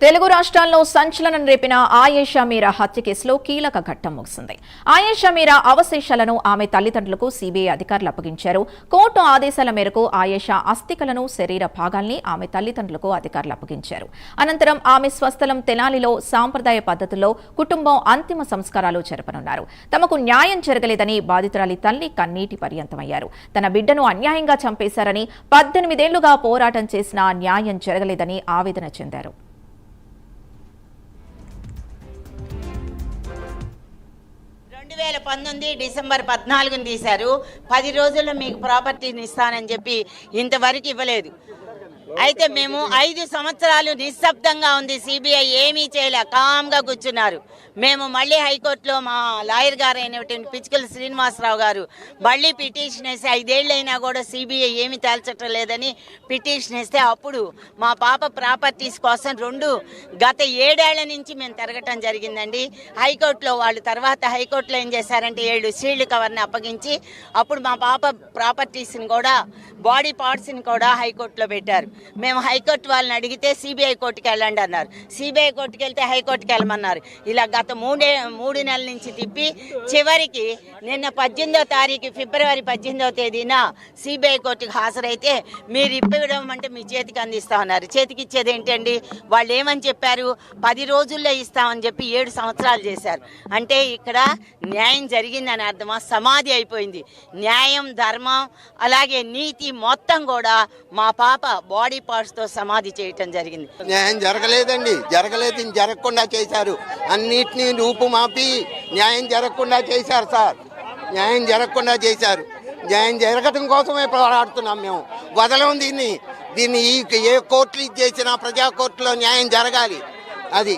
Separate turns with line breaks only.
తెలుగు రాష్ట్రాల్లో సంచలనం రేపిన ఆయేషా మీరా హత్య కేసులో కీలక ఘట్టం ముగిసింది. ఆయేషా మీరా అవశేషాలను ఆమె తల్లిదండ్రులకు సీబీఐ అధికారులు అప్పగించారు. కోర్టు ఆదేశాల మేరకు ఆయేషా అస్థికలను, శరీర భాగాల్ని ఆమె తల్లిదండ్రులకు అధికారులు అప్పగించారు. అనంతరం ఆమె స్వస్థలం తెనాలిలో సాంప్రదాయ పద్ధతుల్లో కుటుంబం అంతిమ సంస్కారాలు జరపనున్నారు. తమకు న్యాయం జరగలేదని బాధితురాలి తల్లి కన్నీటి పర్యంతమయ్యారు. తన బిడ్డను అన్యాయంగా చంపేశారని, 18 ఏళ్లుగా పోరాటం చేసినా న్యాయం జరగలేదని ఆవేదన చెందారు.
2019 డిసెంబర్ 14ని తీశారు. 10 రోజుల్లో మీకు ప్రాపర్టీని ఇస్తానని చెప్పి ఇంతవరకు ఇవ్వలేదు. అయితే మేము 5 సంవత్సరాలు నిశ్శబ్దంగా ఉంది. సిబిఐ ఏమీ చేయలే, కామ్గా కూర్చున్నారు. మేము మళ్ళీ హైకోర్టులో మా లాయర్ గారు అయినటువంటి పిచ్చుకల శ్రీనివాసరావు గారు మళ్ళీ పిటిషన్ వేసి 5 ఏళ్ళైనా కూడా సిబిఐ ఏమీ తేల్చటం లేదని పిటిషన్ వేస్తే అప్పుడు మా పాప ప్రాపర్టీస్ కోసం గత 7 ఏళ్ల నుంచి మేము తిరగటం జరిగిందండి. హైకోర్టులో వాళ్ళు తర్వాత హైకోర్టులో ఏం చేశారంటే 7 షీల్డ్ కవర్ని అప్పగించి అప్పుడు మా పాప ప్రాపర్టీస్ని కూడా, బాడీ పార్ట్స్ని కూడా హైకోర్టులో పెట్టారు. మేము హైకోర్టు వాళ్ళని అడిగితే సిబిఐ కోర్టుకి వెళ్ళండి అన్నారు. సిబిఐ కోర్టుకి వెళ్తే హైకోర్టుకి వెళ్ళమన్నారు. ఇలా గత 3 నెలల నుంచి తిప్పి చివరికి నిన్న 18వ తారీఖు ఫిబ్రవరి 18వ తేదీన సిబిఐ కోర్టుకి హాజరైతే మీరు ఇప్పివ్వడం అంటే మీ చేతికి అందిస్తామన్నారు. చేతికి ఇచ్చేది ఏంటండి? వాళ్ళు ఏమని చెప్పారు? 10 రోజుల్లో ఇస్తామని చెప్పి 7 సంవత్సరాలు చేశారు. అంటే ఇక్కడ న్యాయం జరిగిందని అర్థమా? సమాధి అయిపోయింది. న్యాయం, ధర్మం అలాగే నీతి మొత్తం కూడా మా పాప బాడీ పార్ట్స్ తో సమాధి చేయటం జరిగింది.
న్యాయం జరగలేదండి, జరగకుండా చేశారు. అన్నిటినీ రూపుమాపి న్యాయం జరగకుండా చేశారు సార్. న్యాయం జరగకుండా చేశారు. న్యాయం జరగటం కోసమే పోరాడుతున్నాం మేము. వదలం దీన్ని ఏ కోర్టులు చేసినా ప్రజా కోర్టులో న్యాయం జరగాలి. అది